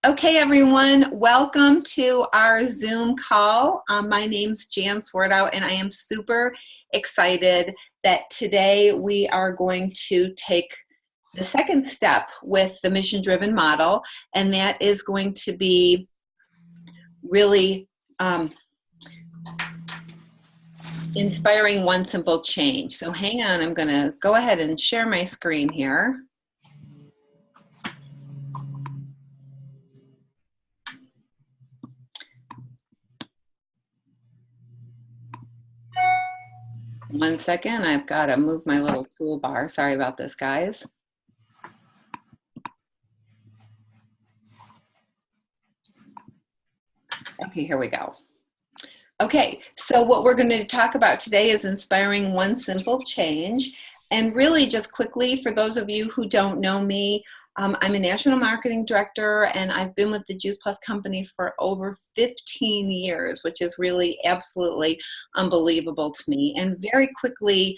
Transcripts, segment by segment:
Okay, everyone, welcome to our Zoom call. My name's Jan Swartout, and I am super excited that today we are going to take the second step with the mission-driven model, and that is going to be really inspiring one simple change. So hang on, I'm going to go ahead and share my screen here. One second, I've got to move my little toolbar. Sorry about this, guys. Okay, here we go. Okay, so what we're going to talk about today is inspiring one simple change. And really just quickly, for those of you who don't know me, I'm a national marketing director, and I've been with the Juice Plus company for over 15 years, which is really absolutely unbelievable to me. And very quickly,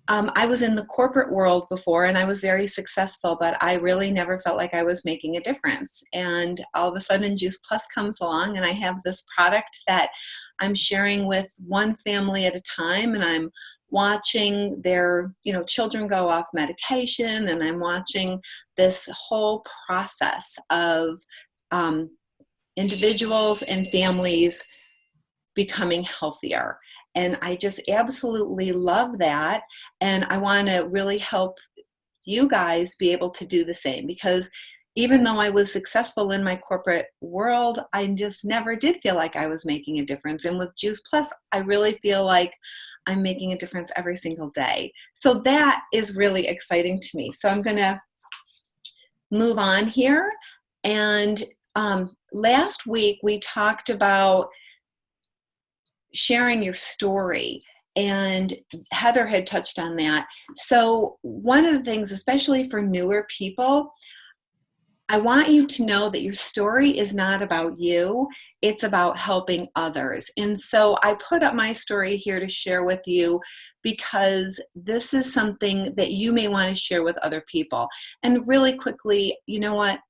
I was in the corporate world before, and I was very successful, but I really never felt like I was making a difference. And all of a sudden, Juice Plus comes along, and I have this product that I'm sharing with one family at a time, and I'm watching their children go off medication, and I'm watching this whole process of individuals and families becoming healthier. And I just absolutely love that. And I want to really help you guys be able to do the same, because even though I was successful in my corporate world, I just never did feel like I was making a difference. And with Juice Plus, I really feel like I'm making a difference every single day. So that is really exciting to me. So I'm going to move on here. And last week we talked about sharing your story, and Heather had touched on that. So one of the things, especially for newer people, I want you to know that your story is not about you, it's about helping others. And so I put up my story here to share with you, because this is something that you may want to share with other people. And really quickly, you know what?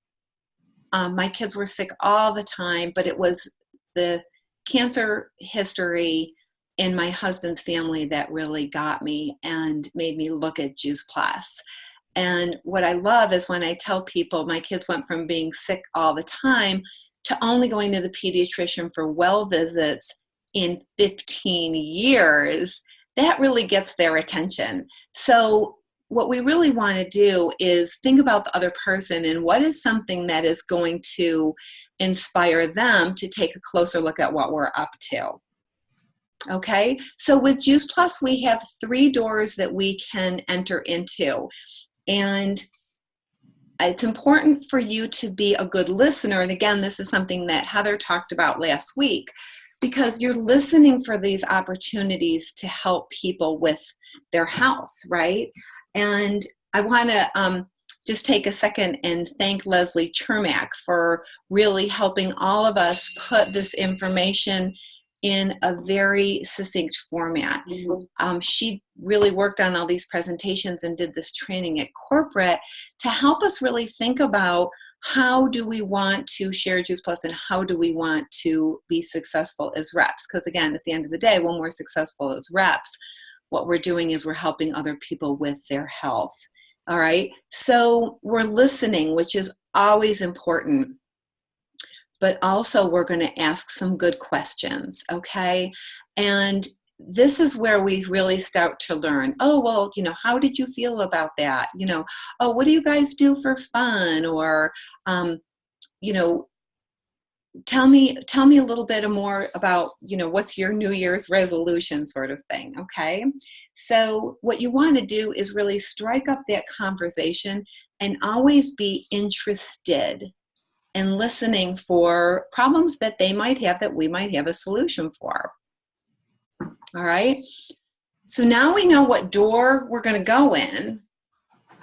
My kids were sick all the time, but it was the cancer history in my husband's family that really got me and made me look at Juice Plus. And what I love is when I tell people my kids went from being sick all the time to only going to the pediatrician for well visits in 15 years, that really gets their attention. So what we really want to do is think about the other person and what is something that is going to inspire them to take a closer look at what we're up to. Okay, so with Juice Plus, we have 3 doors that we can enter into. And it's important for you to be a good listener. And again, this is something that Heather talked about last week, because you're listening for these opportunities to help people with their health, right? And I want to just take a second and thank Leslie Chermak for really helping all of us put this information in a very succinct format. She really worked on all these presentations and did this training at corporate to help us really think about how do we want to share Juice Plus and how do we want to be successful as reps. Because again, at the end of the day, when we're successful as reps, what we're doing is we're helping other people with their health. All right, so we're listening, which is always important, but also we're going to ask some good questions, okay? And this is where we really start to learn, oh, well, how did you feel about that? Oh, what do you guys do for fun? Or, tell me a little bit more about, what's your New Year's resolution sort of thing, okay? So what you want to do is really strike up that conversation and always be interested in listening for problems that they might have that we might have a solution for. All right? So now we know what door we're going to go in,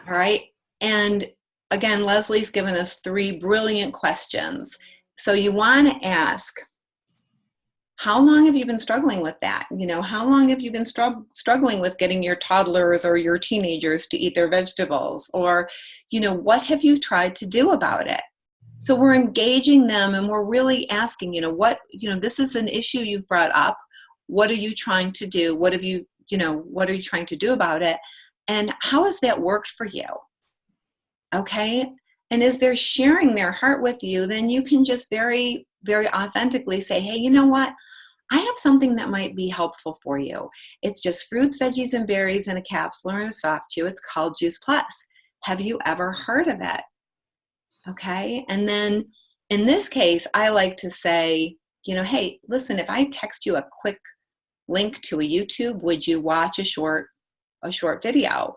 all right? And again, Leslie's given us 3 brilliant questions. So you want to ask, how long have you been struggling with that? How long have you been struggling with getting your toddlers or your teenagers to eat their vegetables? Or, what have you tried to do about it? So we're engaging them and we're really asking, this is an issue you've brought up. What are you trying to do? What have you, what are you trying to do about it? And how has that worked for you? Okay. And as they're sharing their heart with you, then you can just very, very authentically say, hey, you know what? I have something that might be helpful for you. It's just fruits, veggies, and berries in a capsule or in a soft chew. It's called Juice Plus. Have you ever heard of it? Okay. And then in this case, I like to say, hey, listen, if I text you a quick link to a YouTube, would you watch a short video?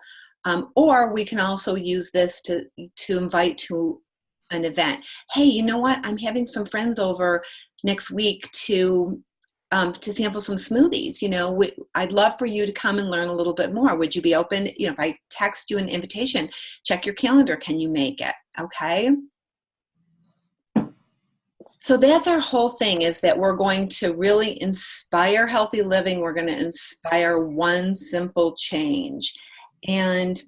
Or we can also use this to invite to an event. Hey, you know what? I'm having some friends over next week to sample some smoothies. I'd love for you to come and learn a little bit more. Would you be open? If I text you an invitation, check your calendar. Can you make it? Okay. So that's our whole thing, is that we're going to really inspire healthy living. We're going to inspire one simple change. And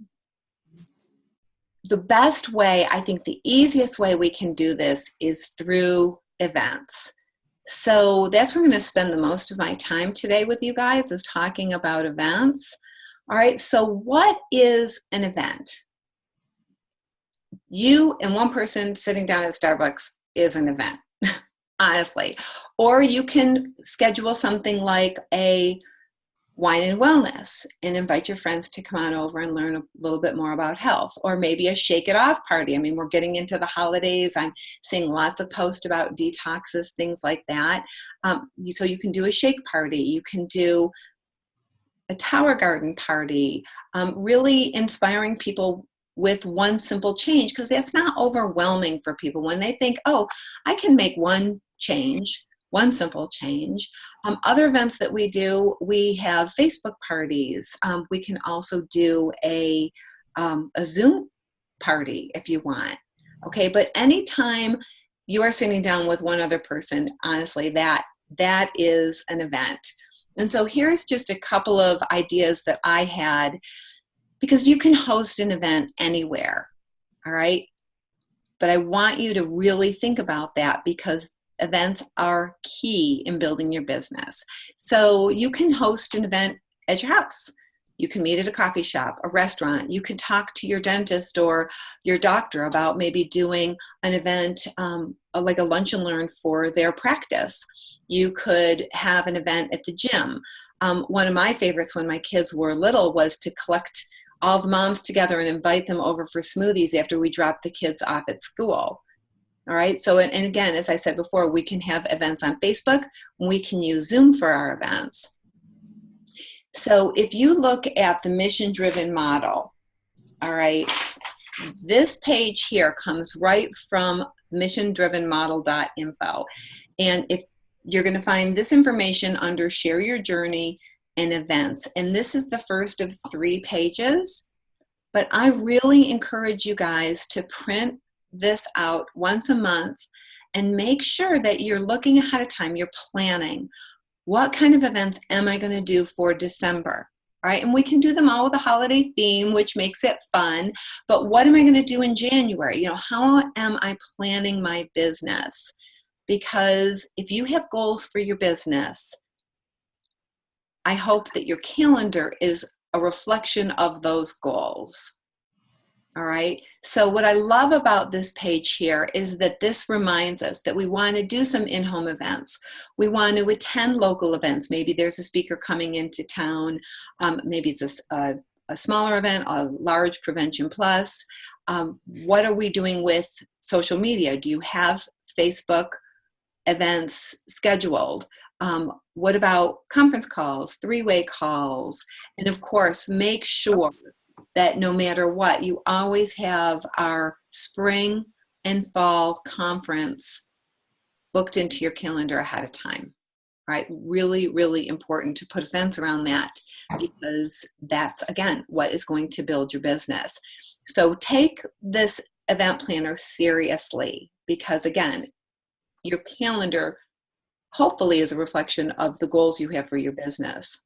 the best way, I think the easiest way we can do this is through events. So that's where I'm going to spend the most of my time today with you guys, is talking about events. All right, so what is an event? You and one person sitting down at Starbucks is an event, honestly. Or you can schedule something like a wine and wellness and invite your friends to come on over and learn a little bit more about health. Or maybe a shake it off party. I mean, we're getting into the holidays. I'm seeing lots of posts about detoxes, things like that. So you can do a shake party. You can do a tower garden party, really inspiring people with one simple change, because that's not overwhelming for people when they think, oh, I can make one change, one simple change. Other events that we do, we have Facebook parties. We can also do a Zoom party if you want. Okay, but anytime you are sitting down with one other person, honestly, that is an event. And so here's just a couple of ideas that I had, because you can host an event anywhere, all right? But I want you to really think about that, because events are key in building your business. So you can host an event at your house. You can meet at a coffee shop, a restaurant. You can talk to your dentist or your doctor about maybe doing an event like a lunch and learn for their practice. You could have an event at the gym. One of my favorites when my kids were little was to collect all the moms together and invite them over for smoothies after we dropped the kids off at school. All right. So, and again, as I said before, we can have events on Facebook. We can use Zoom for our events. So if you look at the mission-driven model, all right, this page here comes right from missiondrivenmodel.info. And if you're going to find this information under Share Your Journey and Events. And this is the first of 3 pages. But I really encourage you guys to print this out once a month and make sure that you're looking ahead of time, you're planning. What kind of events am I going to do for December? All right, and we can do them all with a holiday theme, which makes it fun. But what am I going to do in January? How am I planning my business? Because if you have goals for your business, I hope that your calendar is a reflection of those goals. All right. So what I love about this page here is that this reminds us that we want to do some in-home events. We want to attend local events. Maybe there's a speaker coming into town. Maybe it's a smaller event, a large Prevention Plus. What are we doing with social media? Do you have Facebook events scheduled? What about conference calls, 3-way calls? And of course, make sure that no matter what, you always have our spring and fall conference booked into your calendar ahead of time, right? Really, really important to put events around that, because that's, again, what is going to build your business. So take this event planner seriously, because again, your calendar hopefully is a reflection of the goals you have for your business.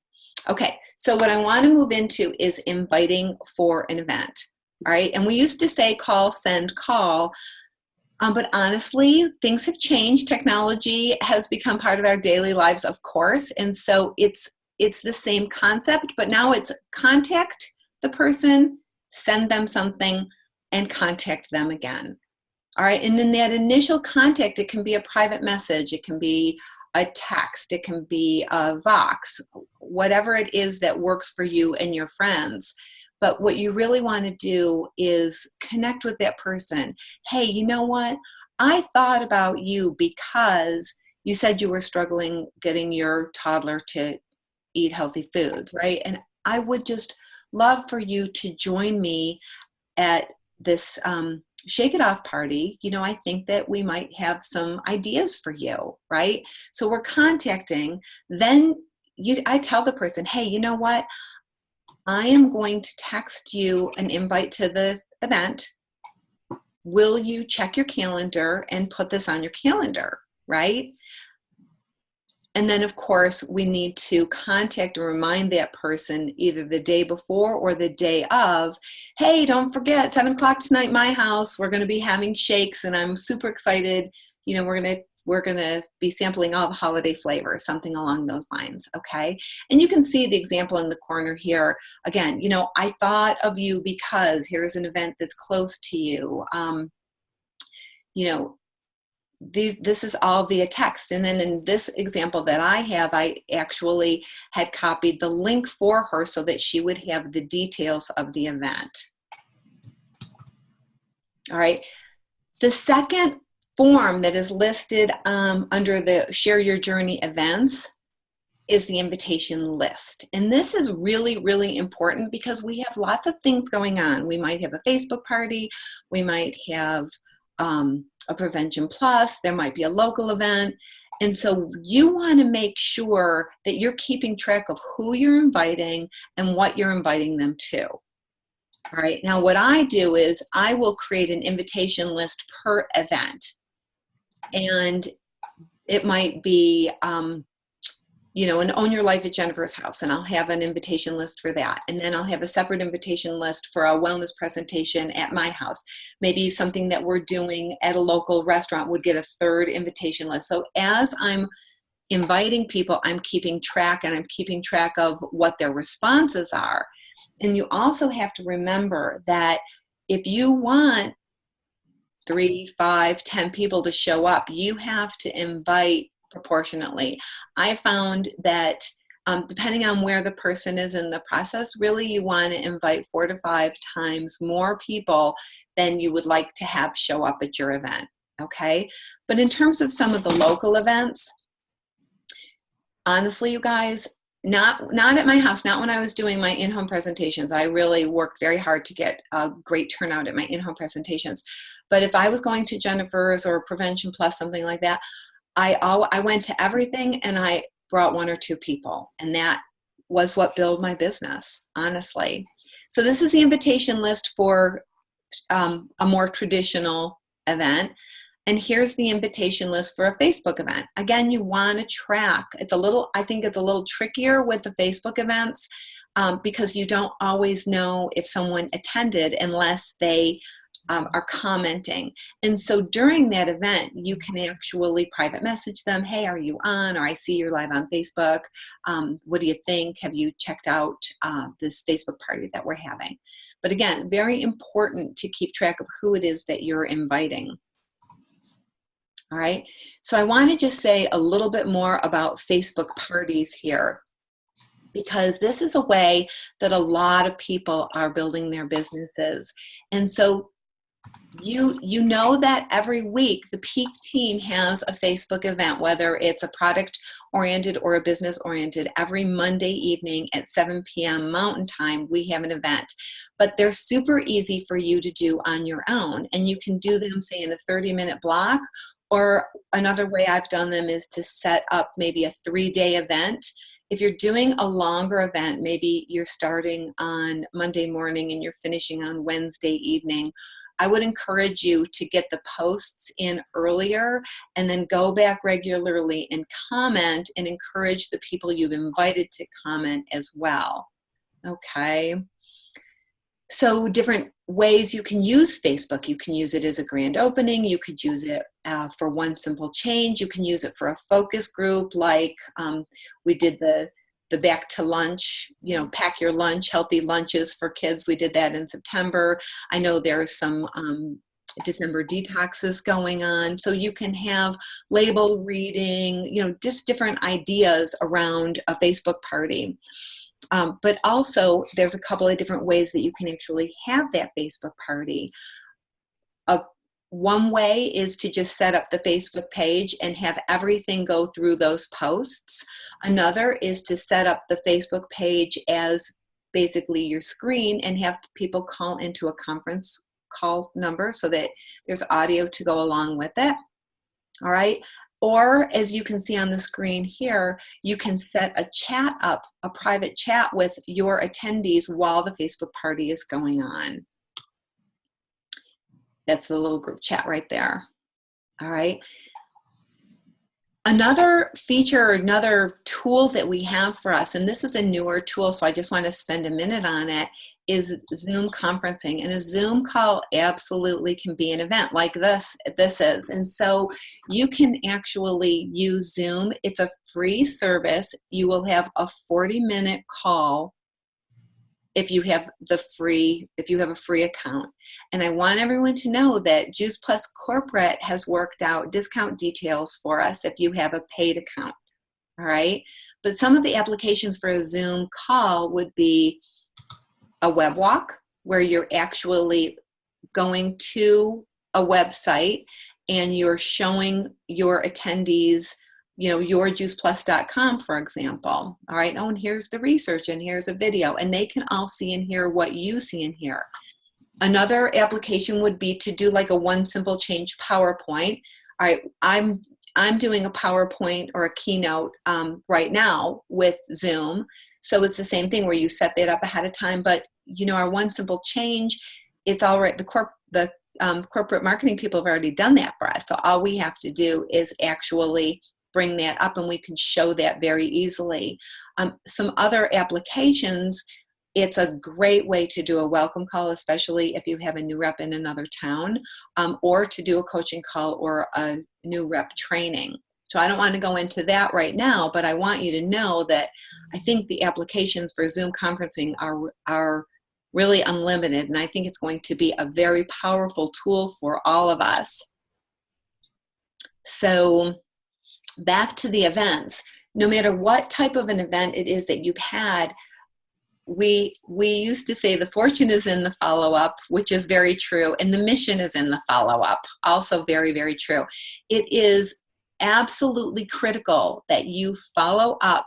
Okay, so what I want to move into is inviting for an event. All right, and we used to say call, send, call. But honestly, things have changed. Technology has become part of our daily lives, of course. And so it's the same concept, but now it's contact the person, send them something, and contact them again. All right, and in that initial contact, it can be a private message, it can be a text, it can be a Vox, whatever it is that works for you and your friends. But what you really want to do is connect with that person. Hey, you know what? I thought about you because you said you were struggling getting your toddler to eat healthy foods, right? And I would just love for you to join me at this Shake It Off party. You know, I think that we might have some ideas for you, right? So we're contacting, then I tell the person, hey, you know what? I am going to text you an invite to the event. Will you check your calendar and put this on your calendar, right? And then, of course, we need to contact or remind that person either the day before or the day of, hey, don't forget, 7 o'clock tonight, my house, we're going to be having shakes, and I'm super excited. You know, we're gonna be sampling all the holiday flavors, something along those lines, okay? And you can see the example in the corner here. Again, you know, I thought of you because here's an event that's close to you. You know, this is all via text. And then in this example that I have, I actually had copied the link for her so that she would have the details of the event. All right. The second form that is listed under the Share Your Journey events is the invitation list. And this is really, really important because we have lots of things going on. We might have a Facebook party, we might have a Prevention Plus, there might be a local event. And so you want to make sure that you're keeping track of who you're inviting and what you're inviting them to. All right, now what I do is I will create an invitation list per event. And it might be, you know, an Own Your Life at Jennifer's house, and I'll have an invitation list for that. And then I'll have a separate invitation list for a wellness presentation at my house. Maybe something that we're doing at a local restaurant would get a third invitation list. So as I'm inviting people, I'm keeping track, and I'm keeping track of what their responses are. And you also have to remember that if you want 3, 5, 10 people to show up, you have to invite proportionately. I found that depending on where the person is in the process, really you want to invite 4 to 5 times more people than you would like to have show up at your event, okay? But in terms of some of the local events, honestly, you guys, not at my house, not when I was doing my in-home presentations. I really worked very hard to get a great turnout at my in-home presentations. But if I was going to Jennifer's or Prevention Plus, something like that, I went to everything and I brought 1 or 2 people, and that was what built my business, honestly. So this is the invitation list for a more traditional event. And here's the invitation list for a Facebook event. Again, you want to track. I think it's a little trickier with the Facebook events because you don't always know if someone attended unless they are commenting. And so during that event, you can actually private message them, hey, are you on? Or I see you're live on Facebook. What do you think? Have you checked out this Facebook party that we're having? But again, very important to keep track of who it is that you're inviting. All right, so I want to just say a little bit more about Facebook parties here, because this is a way that a lot of people are building their businesses. And so you know that every week the Peak team has a Facebook event, whether it's a product oriented or a business oriented. Every Monday evening at 7 p.m. Mountain Time, we have an event. But they're super easy for you to do on your own. And you can do them, say, in a 30-minute block. Or another way I've done them is to set up maybe a 3-day event. If you're doing a longer event, maybe you're starting on Monday morning and you're finishing on Wednesday evening, I would encourage you to get the posts in earlier and then go back regularly and comment and encourage the people you've invited to comment as well. Okay. So different ways you can use Facebook. You can use it as a grand opening. You could use it for one simple change. You can use it for a focus group, like we did the back to lunch, pack your lunch, healthy lunches for kids. We did that in September. I know there are some December detoxes going on. So you can have label reading, just different ideas around a Facebook party. But also, there's a couple of different ways that you can actually have that Facebook party. One way is to just set up the Facebook page and have everything go through those posts. Another is to set up the Facebook page as basically your screen and have people call into a conference call number so that there's audio to go along with it. All right. Or as you can see on the screen here, you can set a chat up, a private chat with your attendees while the Facebook party is going on. That's the little group chat right there. All right. Another feature, another tool that we have for us, and this is a newer tool, so I just want to spend a minute on it, is Zoom conferencing. And a Zoom call absolutely can be an event like this is. And so you can actually use Zoom. It's a free service. You will have a 40-minute call if you have a free account. And I want everyone to know that Juice Plus Corporate has worked out discount details for us if you have a paid account. All right. But some of the applications for a Zoom call would be a web walk, where you're actually going to a website and you're showing your attendees, yourjuiceplus.com, for example. All right. Oh, and here's the research and here's a video, and they can all see and hear what you see and hear. Another application would be to do like a one simple change PowerPoint. All right. I'm doing a PowerPoint or a keynote right now with Zoom. So it's the same thing where you set that up ahead of time, but our one simple change, it's all right. The corporate marketing people have already done that for us. So all we have to do is actually bring that up, and we can show that very easily. Some other applications, it's a great way to do a welcome call, especially if you have a new rep in another town, or to do a coaching call or a new rep training. So I don't want to go into that right now, but I want you to know that I think the applications for Zoom conferencing are really unlimited, and I think it's going to be a very powerful tool for all of us. So back to the events. No matter what type of an event it is that you've had, we used to say the fortune is in the follow-up, which is very true, and the mission is in the follow-up, also very, very true. It is absolutely critical that you follow up.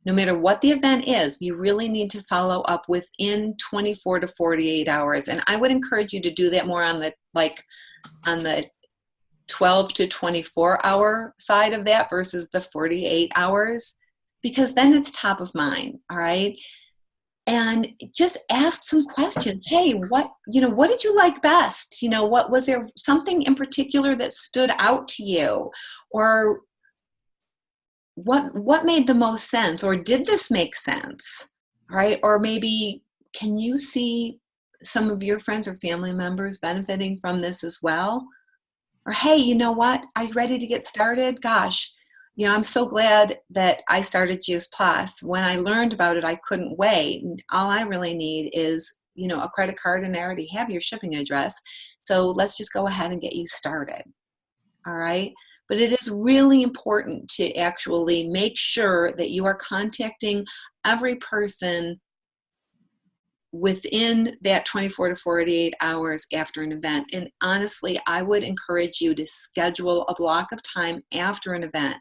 No matter what the event is, you really need to follow up within 24 to 48 hours. And I would encourage you to do that more on the 12 to 24 hour side of that versus the 48 hours, because then it's top of mind. All right. And just ask some questions. Hey, what did you like best? What was there something in particular that stood out to you? Or what made the most sense? Or did this make sense? All right. Or maybe can you see some of your friends or family members benefiting from this as well? Or, hey, you know what? Are you ready to get started? Gosh, I'm so glad that I started Juice Plus. When I learned about it, I couldn't wait. All I really need is, a credit card, and I already have your shipping address. So let's just go ahead and get you started. All right. But it is really important to actually make sure that you are contacting every person within that 24 to 48 hours after an event. And honestly, I would encourage you to schedule a block of time after an event.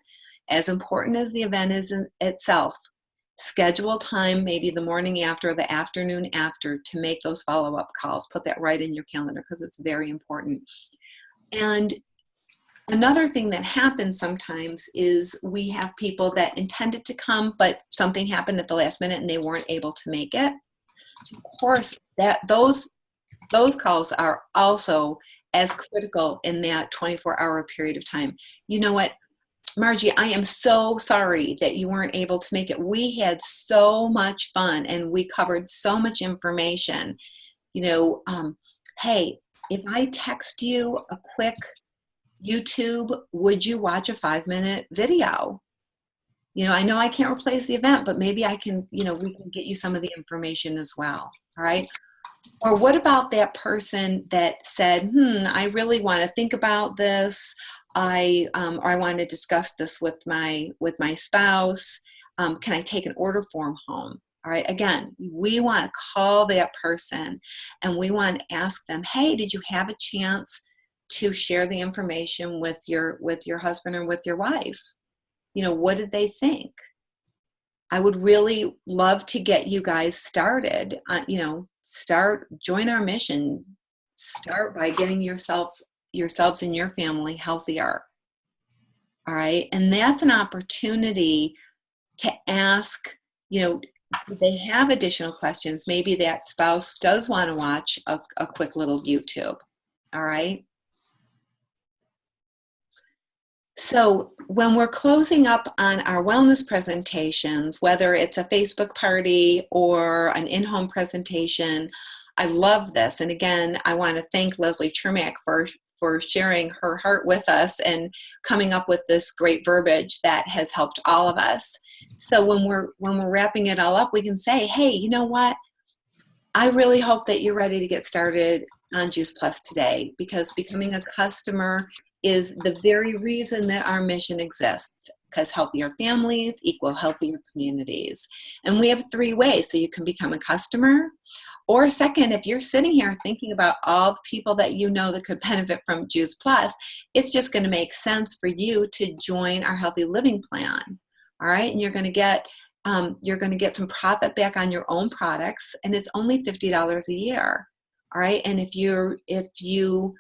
As important as the event is in itself, schedule time, maybe the morning after, the afternoon after, to make those follow-up calls. Put that right in your calendar because it's very important. And another thing that happens sometimes is we have people that intended to come, but something happened at the last minute and they weren't able to make it. Of course, those calls are also as critical in that 24-hour period of time. You know what? Margie, I am so sorry that you weren't able to make it. We had so much fun and we covered so much information. You know, hey, if I text you a quick YouTube, would you watch a 5-minute video? You know, I know I can't replace the event, but maybe I can, you know, we can get you some of the information as well. All right. Or what about that person that said, I really want to think about this. Or I want to discuss this with my spouse. Can I take an order form home? All right. Again, we want to call that person and we want to ask them, hey, did you have a chance to share the information with your husband or with your wife? You know, what did they think? I would really love to get you guys started. You know, join our mission. Start by getting yourselves and your family healthier. All right, and that's an opportunity to ask. You know, if they have additional questions. Maybe that spouse does want to watch a quick little YouTube. All right. So when we're closing up on our wellness presentations, whether it's a Facebook party or an in-home presentation, I love this. And again, I want to thank Leslie Chermak for sharing her heart with us and coming up with this great verbiage that has helped all of us. So when we're wrapping it all up, we can say, hey, you know what? I really hope that you're ready to get started on Juice Plus today, because becoming a customer is the very reason that our mission exists, because healthier families equal healthier communities. And we have 3 ways. So you can become a customer, or second, if you're sitting here thinking about all the people that you know that could benefit from Juice Plus, it's just going to make sense for you to join our Healthy Living Plan. All right, and you're going to get some profit back on your own products, and it's only $50 a year. All right, and if you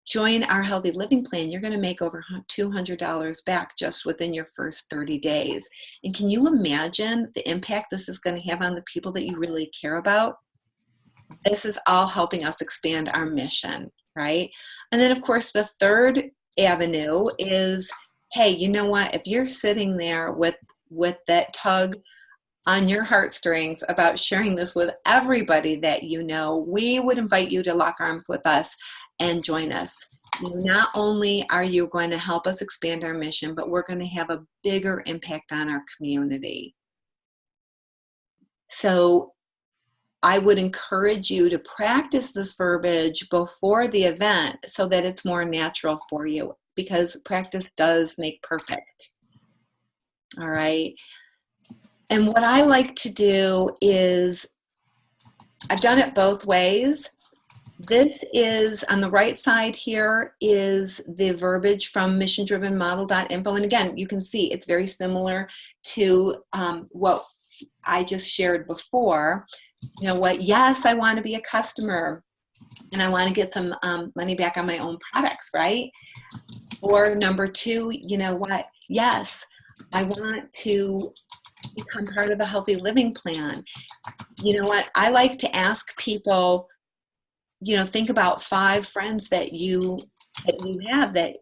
join our Healthy Living Plan, you're going to make over $200 back just within your first 30 days. And can you imagine the impact this is going to have on the people that you really care about? This is all helping us expand our mission, right? And then, of course, the third avenue is, hey, you know what? If you're sitting there with that tug on your heartstrings about sharing this with everybody that you know, we would invite you to lock arms with us and join us. Not only are you going to help us expand our mission, but we're going to have a bigger impact on our community. So I would encourage you to practice this verbiage before the event so that it's more natural for you, because practice does make perfect. All right. And what I like to do is, I've done it both ways. This is, on the right side here, is the verbiage from missiondrivenmodel.info. And again, you can see it's very similar to what I just shared before. You know what? Yes, I want to be a customer and I want to get some money back on my own products, right? Or number 2, you know what? Yes, I want to become part of the Healthy Living Plan. You know what? I like to ask people, you know, think about 5 friends that you have that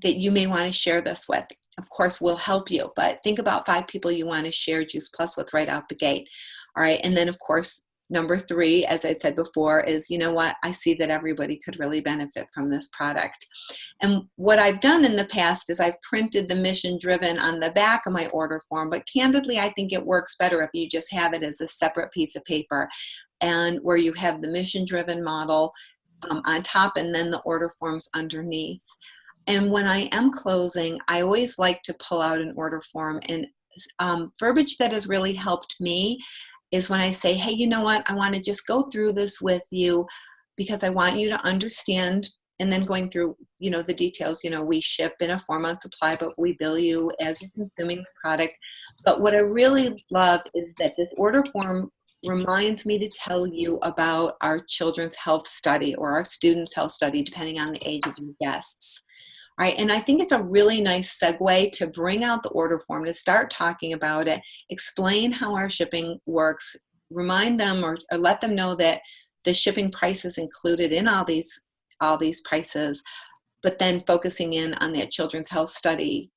you may want to share this with. Of course, we'll help you, but think about 5 people you want to share Juice Plus with right out the gate. All right. And then, of course, number 3, as I said before, is, you know what? I see that everybody could really benefit from this product. And what I've done in the past is I've printed the mission driven on the back of my order form, but candidly, I think it works better if you just have it as a separate piece of paper, and where you have the mission driven model on top and then the order forms underneath. And when I am closing, I always like to pull out an order form. And verbiage that has really helped me is when I say, hey, you know what, I want to just go through this with you because I want you to understand. And then going through, you know, the details, you know, we ship in a 4-month supply, but we bill you as you're consuming the product. But what I really love is that this order form reminds me to tell you about our children's health study or our students' health study, depending on the age of your guests. All right, and I think it's a really nice segue to bring out the order form, to start talking about it, explain how our shipping works, remind them or let them know that the shipping price is included in all these prices. but then focusing in on that children's health study.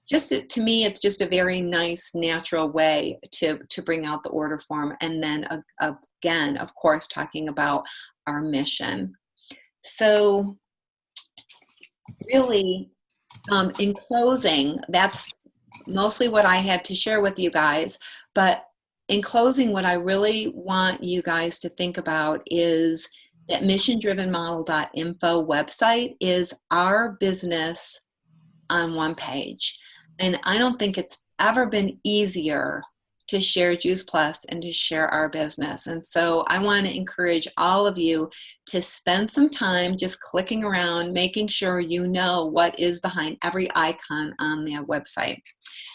Just to me, it's just a very nice, natural way to bring out the order form. And then again, of course, talking about our mission. So really, in closing, that's mostly what I had to share with you guys. But in closing, what I really want you guys to think about is that missiondrivenmodel.info website is our business on one page. And I don't think it's ever been easier to share Juice Plus and to share our business. And so I want to encourage all of you to spend some time just clicking around, making sure you know what is behind every icon on their website.